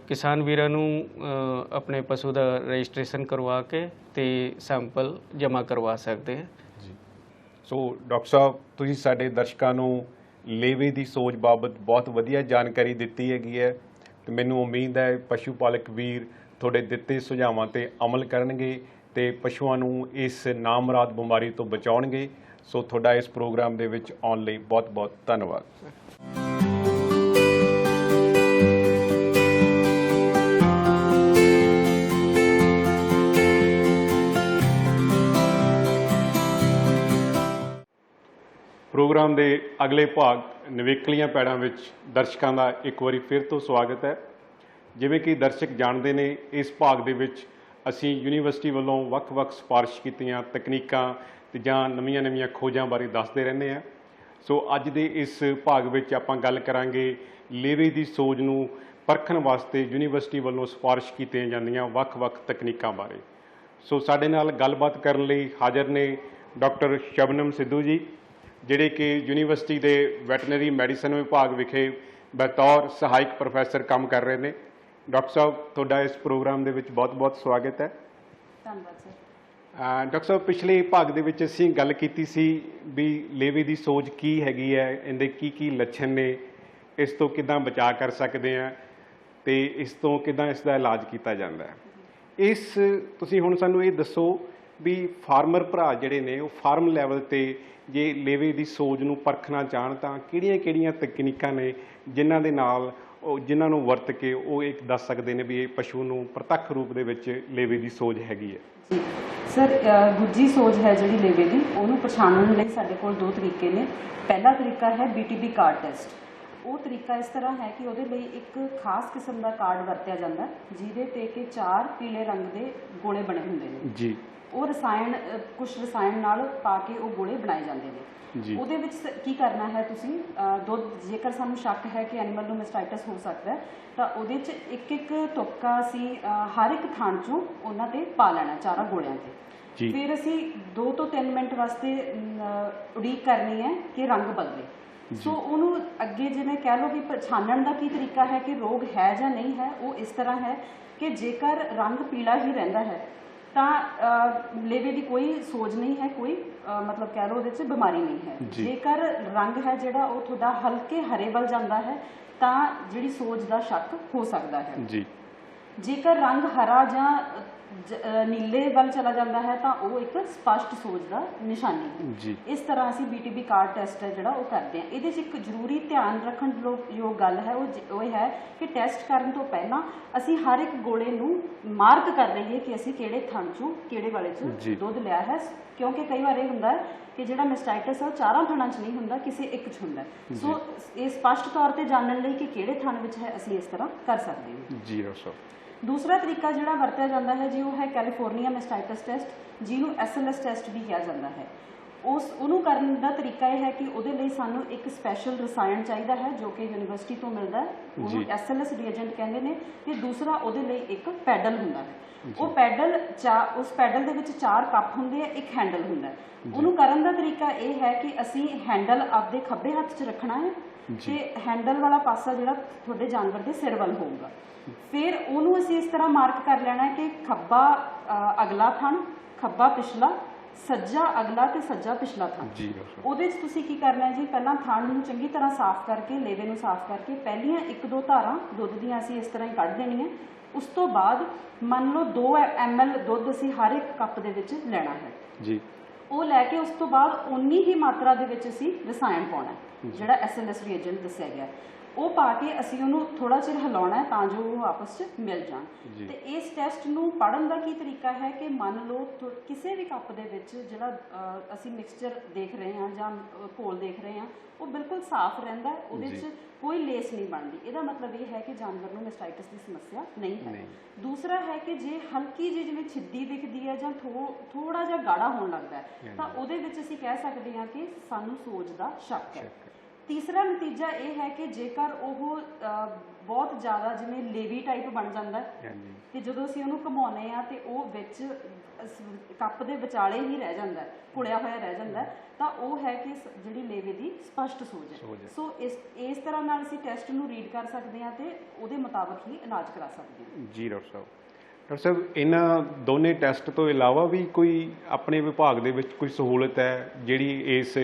ਕਿਸਾਨ ਵੀਰਾਂ ਨੂੰ ਆਪਣੇ ਪਸ਼ੂ ਦਾ ਰਜਿਸਟ੍ਰੇਸ਼ਨ ਕਰਵਾ ਕੇ ਤੇ ਸੈਂਪਲ ਜਮ੍ਹਾਂ ਕਰਵਾ ਸਕਦੇ ਹੈ। ਸੋ ਡਾਕਟਰ ਸਾਹਿਬ, ਤੁਸੀਂ ਸਾਡੇ ਦਰਸ਼ਕਾਂ ਨੂੰ ਲੇਵੇ ਦੀ ਸੋਜ ਬਾਬਤ ਬਹੁਤ ਵਧੀਆ ਜਾਣਕਾਰੀ ਦਿੱਤੀ ਹੈਗੀ ਹੈ ਤੇ ਮੈਨੂੰ ਉਮੀਦ ਹੈ ਪਸ਼ੂ ਪਾਲਕ ਵੀਰ ਤੁਹਾਡੇ ਦਿੱਤੇ ਸੁਝਾਵਾਂ ਤੇ ਅਮਲ ਕਰਨਗੇ ਤੇ ਪਸ਼ੂਆਂ ਨੂੰ ਇਸ ਨਾਮੁਰਾਦ ਬਿਮਾਰੀ ਤੋਂ ਬਚਾਉਣਗੇ। ਸੋ ਤੁਹਾਡਾ ਇਸ ਪ੍ਰੋਗਰਾਮ ਦੇ ਵਿੱਚ ਆਉਣ ਲਈ ਬਹੁਤ-ਬਹੁਤ ਧੰਨਵਾਦ। ਪ੍ਰੋਗਰਾਮ ਦੇ ਅਗਲੇ ਭਾਗ ਨਿਵੇਕਲੀਆਂ ਪੈੜਾਂ ਵਿੱਚ ਦਰਸ਼ਕਾਂ ਦਾ ਇੱਕ ਵਾਰੀ ਫਿਰ ਤੋਂ ਸਵਾਗਤ ਹੈ। ਜਿਵੇਂ ਕਿ ਦਰਸ਼ਕ ਜਾਣਦੇ ਨੇ, ਇਸ ਭਾਗ ਦੇ ਵਿੱਚ ਅਸੀਂ ਯੂਨੀਵਰਸਿਟੀ ਵੱਲੋਂ ਵੱਖ-ਵੱਖ ਸਿਫਾਰਿਸ਼ ਕੀਤੀਆਂ ਤਕਨੀਕਾਂ ਤੇ ਜਾਂ ਨਵੀਆਂ ਖੋਜਾਂ ਬਾਰੇ ਦੱਸਦੇ ਰਹਿੰਦੇ ਹਾਂ। ਸੋ ਅੱਜ ਦੇ ਇਸ ਭਾਗ ਵਿੱਚ ਆਪਾਂ ਗੱਲ ਕਰਾਂਗੇ ਲੇਵੇ ਦੀ ਸੋਜ ਨੂੰ ਪਰਖਣ ਵਾਸਤੇ ਯੂਨੀਵਰਸਿਟੀ ਵੱਲੋਂ ਸਿਫਾਰਿਸ਼ ਕੀਤੀਆਂ ਜਾਂਦੀਆਂ ਵੱਖ-ਵੱਖ ਤਕਨੀਕਾਂ ਬਾਰੇ। ਸੋ ਸਾਡੇ ਨਾਲ ਗੱਲਬਾਤ ਕਰਨ ਲਈ ਹਾਜ਼ਰ ਨੇ ਡਾਕਟਰ ਸ਼ਬਨਮ ਸਿੱਧੂ ਜੀ, ਜਿਹੜੇ ਕਿ ਯੂਨੀਵਰਸਿਟੀ ਦੇ ਵੈਟਰਨਰੀ ਮੈਡੀਸਨ ਵਿਭਾਗ ਵਿਖੇ ਬਤੌਰ ਸਹਾਇਕ ਪ੍ਰੋਫੈਸਰ ਕੰਮ ਕਰ ਰਹੇ ਨੇ। ਡਾਕਟਰ ਸਾਹਿਬ, ਤੁਹਾਡਾ ਇਸ ਪ੍ਰੋਗਰਾਮ ਦੇ ਵਿੱਚ ਬਹੁਤ-ਬਹੁਤ ਸਵਾਗਤ ਹੈ। ਧੰਨਵਾਦ ਸਰ। ਡਾਕਟਰ ਸਾਹਿਬ, ਪਿਛਲੇ ਭਾਗ ਦੇ ਵਿੱਚ ਅਸੀਂ ਗੱਲ ਕੀਤੀ ਸੀ ਵੀ ਲੇਵੇ ਦੀ ਸੋਜ ਕੀ ਹੈਗੀ ਹੈ, ਇਹਦੇ ਕੀ ਲੱਛਣ ਨੇ, ਇਸ ਤੋਂ ਕਿੱਦਾਂ ਬਚਾਅ ਕਰ ਸਕਦੇ ਹਾਂ ਤੇ ਇਸ ਤੋਂ ਕਿੱਦਾਂ ਇਸ ਦਾ ਇਲਾਜ ਕੀਤਾ ਜਾਂਦਾ ਹੈ। ਤੁਸੀਂ ਹੁਣ ਸਾਨੂੰ ਇਹ ਦੱਸੋ ਵੀ ਫਾਰਮਰ ਭਰਾ ਜਿਹੜੇ ਨੇ ਉਹ ਫਾਰਮ ਲੈਵਲ ਤੇ ਜੇ ਲੇਵੇ ਦੀ ਸੋਜ ਨੂੰ ਪਰਖਣਾ ਚਾਹਣ ਤਾਂ ਕਿਹੜੀਆਂ ਤਕਨੀਕਾਂ ਨੇ ਜਿਨ੍ਹਾਂ ਨੂੰ ਵਰਤ ਕੇ ਉਹ ਇਹ ਦੱਸ ਸਕਦੇ ਨੇ ਵੀ ਇਹ ਪਸ਼ੂ ਨੂੰ ਪ੍ਰਤੱਖ ਰੂਪ ਦੇ ਵਿੱਚ ਲੇਵੇ ਦੀ ਸੋਜ ਹੈਗੀ ਹੈ? ਜੀ ਸਰ, ਗੁੱਜੀ ਸੋਜ ਹੈ ਜਿਹੜੀ ਲੇਵੇ ਦੀ, ਉਹਨੂੰ ਪਛਾਣਨ ਲਈ ਸਾਡੇ ਕੋਲ ਦੋ ਤਰੀਕੇ ਨੇ। ਪਹਿਲਾ ਤਰੀਕਾ ਹੈ BTB ਕਾਰ ਟੈਸਟ। ਉਹ ਤਰੀਕਾ ਇਸ ਤਰ੍ਹਾਂ ਹੈ ਕਿ ਉਹਦੇ ਲਈ ਇੱਕ ਖਾਸ ਕਿਸਮ ਦਾ ਕਾਰਡ ਵਰਤਿਆ ਜਾਂਦਾ ਜਿਹਦੇ ਤੇ ਕਿ 4 ਪੀਲੇ ਰੰਗ ਦੇ ਗੋਲੇ ਬਣੇ ਹੁੰਦੇ ਨੇ ਜੀ। ਉਹ ਕੁਝ ਰਸਾਇਣ ਨਾਲ ਪਾ ਕੇ ਉਹ ਗੋਲੇ ਬਣਾਏ ਜਾਂਦੇ ਨੇ ਜੀ। ਉਹਦੇ ਵਿੱਚ ਕੀ ਕਰਨਾ ਹੈ, ਤੁਸੀਂ ਦੁੱਧ, ਜੇਕਰ ਸਾਨੂੰ ਸ਼ੱਕ ਹੈ ਕਿ ਐਨੀਮਲ ਨੂੰ ਮੈਸਟਾਈਟਸ ਹੋ ਸਕਦਾ ਹੈ ਤਾਂ ਉਹਦੇ 'ਚ ਇੱਕ ਤੁਪਕਾ ਅਸੀਂ ਹਰ ਇੱਕ ਥਣ 'ਚੋਂ ਉਹਨਾਂ ਤੇ ਪਾ ਲੈਣਾ, 4 ਗੋਲਿਆਂ ਤੇ। ਫਿਰ ਅਸੀਂ 2 ਤੋਂ 3 ਮਿੰਟ ਵਾਸਤੇ ਉਡੀਕ ਕਰਨੀ ਹੈ ਕਿ ਰੰਗ ਬਦਲੇ। ਸੋ ਉਹਨੂੰ ਅੱਗੇ ਜਿਵੇਂ ਕਹਿ ਲਓ ਵੀ ਪਛਾਣਨ ਦਾ ਕੀ ਤਰੀਕਾ ਹੈ ਕਿ ਰੋਗ ਹੈ ਜਾਂ ਨਹੀਂ ਹੈ, ਉਹ ਇਸ ਤਰ੍ਹਾਂ ਹੈ ਕਿ ਜੇਕਰ ਰੰਗ ਪੀਲਾ ਹੀ ਰਹਿੰਦਾ ਹੈ ਤਾਂ ਲੇਵੇ ਦੀ ਕੋਈ ਸੋਜ ਨਹੀਂ ਹੈ, ਕੋਈ ਮਤਲਬ ਕਹਿ ਲਓ ਉਹਦੇ 'ਚ ਬਿਮਾਰੀ ਨਹੀਂ ਹੈ। ਜੇਕਰ ਰੰਗ ਹੈ ਜਿਹੜਾ ਉਹ ਤੁਹਾਡਾ ਹਲਕੇ ਹਰੇ ਵੱਲ ਜਾਂਦਾ ਹੈ ਤਾਂ ਜਿਹੜੀ ਸੋਜ ਦਾ ਸ਼ੱਕ ਹੋ ਸਕਦਾ ਹੈ ਜੀ। ਜੇਕਰ ਰੰਗ ਹਰਾ ਜਾਂ ਨੀਲੇ ਵੱਲ ਚਲਾ ਜਾਂਦਾ ਹੈ ਤਾਂ ਉਹ ਇੱਕ ਸਪਸ਼ਟ ਸੋਜ ਦਾ ਨਿਸ਼ਾਨੀ ਹੈ ਜੀ। ਇਸ ਤਰ੍ਹਾਂ ਅਸੀਂ BTB ਕਾਰ ਟੈਸਟ ਹੈ ਜਿਹੜਾ ਉਹ ਕਰਦੇ ਹਾਂ। ਇਹਦੇ 'ਚ ਇੱਕ ਜ਼ਰੂਰੀ ਧਿਆਨ ਰੱਖਣ ਯੋਗ ਗੱਲ ਹੈ, ਉਹ ਇਹ ਹੈ ਕਿ ਟੈਸਟ ਕਰਨ ਤੋਂ ਪਹਿਲਾਂ ਅਸੀਂ ਹਰ ਇੱਕ ਗੋਲੇ ਨੂੰ ਮਾਰਕ ਕਰ ਲਈਏ ਕਿ ਅਸੀਂ ਕਿਹੜੇ ਥਣ 'ਚੋਂ ਕਿਹੜੇ ਵਾਲੇ 'ਚ ਦੁੱਧ ਲਿਆ ਹੈ, ਕਿਉਂਕਿ ਕਈ ਵਾਰ ਇਹ ਹੁੰਦਾ ਹੈ ਕਿ ਜਿਹੜਾ ਮੈਸਟਾਈਟਸ ਹੈ ਉਹ 4 ਥਣਾਂ 'ਚ ਨਹੀਂ ਹੁੰਦਾ, ਕਿਸੇ ਇੱਕ 'ਚ ਹੁੰਦਾ। ਸੋ ਇਹ ਸਪਸ਼ਟ ਤੌਰ ਤੇ ਜਾਣਨ ਲਈ ਕਿ ਕਿਹੜੇ ਥਣ ਵਿੱਚ ਹੈ ਅਸੀਂ ਇਸ ਤਰ੍ਹਾਂ ਕਰ ਸਕਦੇ ਹਾਂ ਜੀ। ਦੂਸਰਾ ਤਰੀਕਾ ਜਿਹੜਾ ਵਰਤਿਆ ਜਾਂਦਾ ਹੈ ਜੀ, ਉਹ ਹੈ ਕੈਲੀਫੋਰਨੀਆ ਮੈਸਟਾਈਟਸ ਟੈਸਟ, ਜਿਹਨੂੰ SLS ਟੈਸਟ ਵੀ ਕਿਹਾ ਜਾਂਦਾ ਹੈ। ਉਹਨੂੰ ਕਰਨ ਦਾ ਤਰੀਕਾ ਇਹ ਹੈ ਕਿ ਉਹਦੇ ਲਈ ਸਾਨੂੰ ਇੱਕ ਸਪੈਸ਼ਲ ਰਸਾਇਣ ਚਾਹੀਦਾ ਹੈ ਜੋ ਕਿ ਯੂਨੀਵਰਸਿਟੀ ਤੋਂ ਮਿਲਦਾ ਹੈ, ਉਹਨੂੰ SLS ਰੀਏਜੈਂਟ ਕਹਿੰਦੇ ਨੇ। ਤੇ ਦੂਸਰਾ ਉਹਦੇ ਲਈ ਇੱਕ ਪੈਡਲ ਹੁੰਦਾ ਹੈ। ਉਸ ਪੈਡਲ ਦੇ ਵਿੱਚ 4 ਕੱਪ ਹੁੰਦੇ ਆ, ਇੱਕ ਹੈਂਡਲ ਹੁੰਦਾ। ਉਹਨੂੰ ਕਰਨ ਦਾ ਤਰੀਕਾ ਇਹ ਹੈ ਕਿ ਅਸੀਂ ਹੈਂਡਲ ਆਪਦੇ ਖੱਬੇ ਹੱਥ 'ਚ ਰੱਖਣਾ ਹੈ ਤੇ ਹੈਂਡਲ ਵਾਲਾ ਪਾਸਾ ਜਿਹੜਾ ਤੁਹਾਡੇ ਜਾਨਵਰ ਦੇ ਸਿਰ ਵੱਲ ਹੋਊਗਾ। ਫਿਰ ਉਹਨੂੰ ਅਸੀਂ ਇਸ ਤਰ੍ਹਾਂ ਮਾਰਕ ਕਰ ਲੈਣਾ ਕਿ ਖੱਬਾ ਅਗਲਾ ਥਣ, ਖੱਬਾ ਪਿਛਲਾ, ਸੱਜਾ ਅਗਲਾ ਤੇ ਸੱਜਾ ਪਿਛਲਾ ਥਣ। ਉਹਦੇ 'ਚ ਤੁਸੀਂ ਕੀ ਕਰਨਾ ਜੀ, ਪਹਿਲਾਂ ਥਣ ਨੂੰ ਚੰਗੀ ਤਰ੍ਹਾਂ ਸਾਫ਼ ਕਰਕੇ, ਲੇਵੇ ਨੂੰ ਸਾਫ਼ ਕਰਕੇ ਪਹਿਲੀਆਂ 1-2 ਧਾਰਾਂ ਦੁੱਧ ਦੀਆਂ ਅਸੀਂ ਇਸ ਤਰ੍ਹਾਂ ਹੀ ਕੱਢ ਦੇਣੀਆਂ। ਉਸ ਤੋਂ ਬਾਅਦ ਮੰਨ ਲਓ 2 ml ਦੁੱਧ ਅਸੀਂ ਹਰ ਇੱਕ ਕੱਪ ਦੇ ਵਿੱਚ ਲੈਣਾ ਹੈ ਜੀ ਉਹ ਲੈ ਕੇ ਉਸ ਤੋਂ ਬਾਅਦ ਉਨੀ ਹੀ ਮਾਤਰਾ ਦੇ ਵਿੱਚ ਅਸੀਂ ਰਸਾਇਣ ਪਾਉਣਾ ਹੈ ਜਿਹੜਾ SLS ਰੀਏਜੈਂਟ ਦੱਸਿਆ ਗਿਆ ਉਹ ਪਾ ਕੇ ਅਸੀਂ ਉਹਨੂੰ ਥੋੜਾ ਚਿਰ ਹਿਲਾਉਣਾ ਹੈ ਤਾਂ ਜੋ ਉਹ ਆਪਸ 'ਚ ਮਿਲ ਜਾਣ ਤੇ ਇਸ ਟੈਸਟ ਨੂੰ ਪੜ੍ਹਨ ਦਾ ਕੀ ਤਰੀਕਾ ਹੈ ਕਿ ਮੰਨ ਲਓ ਕਿਸੇ ਵੀ ਕੱਪ ਦੇ ਵਿੱਚ ਜਿਹੜਾ ਅਸੀਂ ਮਿਕਸਚਰ ਦੇਖ ਰਹੇ ਹਾਂ ਜਾਂ ਘੋਲ ਦੇਖ ਰਹੇ ਹਾਂ ਉਹ ਬਿਲਕੁਲ ਸਾਫ਼ ਰਹਿੰਦਾ ਉਹਦੇ 'ਚ ਕੋਈ ਲੇਸ ਨਹੀਂ ਬਣਦੀ ਇਹਦਾ ਮਤਲਬ ਇਹ ਹੈ ਕਿ ਜਾਨਵਰ ਨੂੰ ਮੈਸਟਾਈਟਸ ਦੀ ਸਮੱਸਿਆ ਨਹੀਂ ਹੈ ਦੂਸਰਾ ਹੈ ਕਿ ਜੇ ਹਲਕੀ ਜਿਹੀ ਜਿਵੇਂ ਛਿੱਦੀ ਦਿਖਦੀ ਹੈ ਜਾਂ ਥੋੜਾ ਜਿਹਾ ਗਾੜਾ ਹੋਣ ਲੱਗਦਾ ਹੈ ਤਾਂ ਉਹਦੇ ਵਿੱਚ ਅਸੀਂ ਕਹਿ ਸਕਦੇ ਹਾਂ ਕਿ ਸਾਨੂੰ ਸੋਜ ਦਾ ਸ਼ੱਕ ਹੈ ਤੀਸਰਾ ਨਤੀਜਾ ਇਹ ਹੈ ਕਿ ਜੇਕਰ ਉਹ ਬਹੁਤ ਜ਼ਿਆਦਾ ਜਿਵੇਂ ਲੇਵੀ ਟਾਈਪ ਬਣ ਜਾਂਦਾ ਤੇ ਜਦੋਂ ਅਸੀਂ ਉਹਨੂੰ ਘੁਮਾਉਂਦੇ ਆ ਤੇ ਉਹ ਵਿੱਚ ਕੱਪ ਦੇ ਵਿਚਾਲੇ ਹੀ ਰਹਿ ਜਾਂਦਾ ਘੁਲਿਆ ਹੋਇਆ ਰਹਿ ਜਾਂਦਾ ਤਾਂ ਉਹ ਹੈ ਕਿ ਜਿਹੜੀ ਲੇਵੇ ਦੀ ਸਪਸ਼ਟ ਸੋਜ ਹੈ ਸੋ ਇਸ ਤਰ੍ਹਾਂ ਨਾਲ ਅਸੀਂ ਟੈਸਟ ਨੂੰ ਰੀਡ ਕਰ ਸਕਦੇ ਹਾਂ ਤੇ ਉਹਦੇ ਮੁਤਾਬਕ ਹੀ ਇਲਾਜ ਕਰਾ ਸਕਦੇ ਹਾਂ ਜੀ ਡਾਕਟਰ ਸਾਹਿਬ ਇਹਨਾਂ ਦੋਨੇ ਟੈਸਟ ਤੋਂ ਇਲਾਵਾ ਵੀ ਕੋਈ ਆਪਣੇ ਵਿਭਾਗ ਦੇ ਵਿੱਚ ਕੋਈ ਸਹੂਲਤ ਹੈ ਜਿਹੜੀ ਇਸ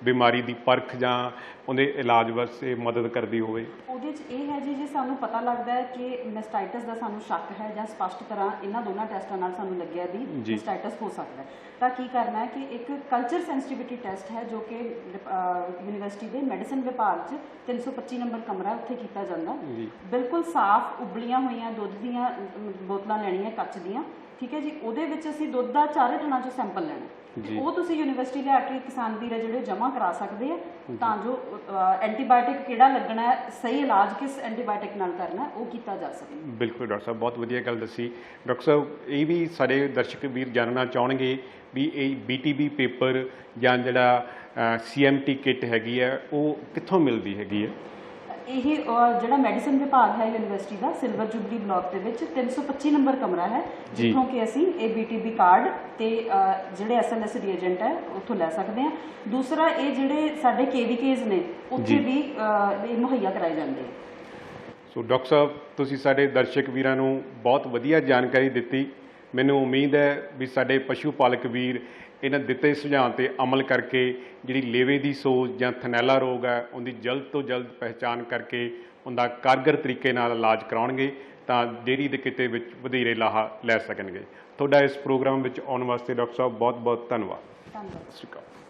ਬਿਮਾਰੀ ਦੀ ਪਰਖ ਜਾਂ ਉਹਦੇ ਇਲਾਜ ਵਾਸਤੇ ਮਦਦ ਕਰਦੀ ਹੋਵੇ ਉਹਦੇ 'ਚ ਇਹ ਹੈ ਜੀ ਜੇ ਸਾਨੂੰ ਪਤਾ ਲੱਗਦਾ ਹੈ ਕਿ ਮੈਸਟਾਈਟਸ ਦਾ ਸਾਨੂੰ ਸ਼ੱਕ ਹੈ ਜਾਂ ਸਪਸ਼ਟ ਤਰ੍ਹਾਂ ਇਹਨਾਂ ਦੋਨਾਂ ਟੈਸਟਾਂ ਨਾਲ ਸਾਨੂੰ ਲੱਗਿਆ ਵੀ ਮੈਸਟਾਈਟਸ ਹੋ ਸਕਦਾ ਹੈ ਤਾਂ ਕੀ ਕਰਨਾ ਹੈ ਕਿ ਇੱਕ ਕਲਚਰ ਸੈਂਸਿਟੀਵਿਟੀ ਟੈਸਟ ਹੈ ਜੋ ਕਿ ਯੂਨੀਵਰਸਿਟੀ ਦੇ ਮੈਡੀਸਨ ਵਿਭਾਗ 'ਚ 325 ਨੰਬਰ ਕਮਰਾ ਉੱਥੇ ਕੀਤਾ ਜਾਂਦਾ ਬਿਲਕੁਲ ਸਾਫ਼ ਉਬਲੀਆਂ ਹੋਈਆਂ ਦੁੱਧ ਦੀਆਂ ਬੋਤਲਾਂ ਲੈਣੀਆਂ ਕੱਚ ਦੀਆਂ ਠੀਕ ਹੈ ਜੀ ਉਹਦੇ ਵਿੱਚ ਅਸੀਂ ਦੁੱਧ ਦਾ 4 ਟਨਾਂ 'ਚੋਂ ਸੈਂਪਲ ਲੈਣਾ ਉਹ ਤੁਸੀਂ ਯੂਨੀਵਰਸਿਟੀ ਲਿਆ ਕੇ ਕਿਸਾਨ ਵੀਰ ਜਿਹੜੇ ਜਮ੍ਹਾਂ ਕਰਾ ਸਕਦੇ ਆ ਤਾਂ ਜੋ ਐਂਟੀਬਾਇਓਟਿਕ ਕਿਹੜਾ ਲੱਗਣਾ ਹੈ ਸਹੀ ਇਲਾਜ ਕਿਸ ਐਂਟੀਬਾਇਓਟਿਕ ਨਾਲ ਕਰਨਾ ਉਹ ਕੀਤਾ ਜਾ ਸਕੇ ਬਿਲਕੁਲ ਡਾਕਟਰ ਸਾਹਿਬ ਬਹੁਤ ਵਧੀਆ ਗੱਲ ਦੱਸੀ ਡਾਕਟਰ ਸਾਹਿਬ ਇਹ ਵੀ ਸਾਡੇ ਦਰਸ਼ਕ ਵੀਰ ਜਾਣਨਾ ਚਾਹਣਗੇ ਵੀ ਇਹ BTB ਪੇਪਰ ਜਾਂ ਜਿਹੜਾ CMT ਕਿੱਟ ਹੈਗੀ ਹੈ ਉਹ ਕਿੱਥੋਂ ਮਿਲਦੀ ਹੈਗੀ ਹੈ ਇਹ ਜਿਹੜਾ ਮੈਡੀਸਨ ਵਿਭਾਗ ਹੈ ਯੂਨੀਵਰਸਿਟੀ ਦਾ ਸਿਲਵਰ ਜੁਬਲੀ ਬਲਾਕ ਦੇ ਵਿੱਚ 325 ਨੰਬਰ ਕਮਰਾ ਹੈ ਜਿੱਥੋਂ ਕਿ ਅਸੀਂ ਇਹ BTB ਕਾਰਡ ਤੇ ਜਿਹੜੇ SLS ਰੀਏਜੈਂਟ ਹੈ ਉੱਥੋਂ ਲੈ ਸਕਦੇ ਹਾਂ ਦੂਸਰਾ ਇਹ ਜਿਹੜੇ ਸਾਡੇ KVKs ਨੇ ਉੱਥੇ ਵੀ ਇਹ ਮੁਹੱਈਆ ਕਰਾਏ ਜਾਂਦੇ ਆ ਸੋ ਡਾਕਟਰ ਸਾਹਿਬ ਤੁਸੀਂ ਸਾਡੇ ਦਰਸ਼ਕ ਵੀਰਾਂ ਨੂੰ ਬਹੁਤ ਵਧੀਆ ਜਾਣਕਾਰੀ ਦਿੱਤੀ ਮੈਨੂੰ ਉਮੀਦ ਹੈ ਵੀ ਸਾਡੇ ਪਸ਼ੂ ਪਾਲਕ ਵੀਰ ਇਹਨਾਂ ਦਿੱਤੇ ਸੁਝਾਅ 'ਤੇ ਅਮਲ ਕਰਕੇ ਜਿਹੜੀ ਲੇਵੇ ਦੀ ਸੋਜ ਜਾਂ ਥਨੈਲਾ ਰੋਗ ਹੈ ਉਹਦੀ ਜਲਦ ਤੋਂ ਜਲਦ ਪਹਿਚਾਣ ਕਰਕੇ ਉਹਦਾ ਕਾਰਗਰ ਤਰੀਕੇ ਨਾਲ ਇਲਾਜ ਕਰਾਉਣਗੇ ਤਾਂ ਡੇਅਰੀ ਦੇ ਕਿੱਤੇ ਵਿੱਚ ਵਧੇਰੇ ਲਾਹਾ ਲੈ ਸਕਣਗੇ ਤੁਹਾਡਾ ਇਸ ਪ੍ਰੋਗਰਾਮ ਵਿੱਚ ਆਉਣ ਵਾਸਤੇ ਡਾਕਟਰ ਸਾਹਿਬ ਬਹੁਤ ਬਹੁਤ ਧੰਨਵਾਦ ਧੰਨਵਾਦ ਸਤਿ ਸ਼੍ਰੀ ਅਕਾਲ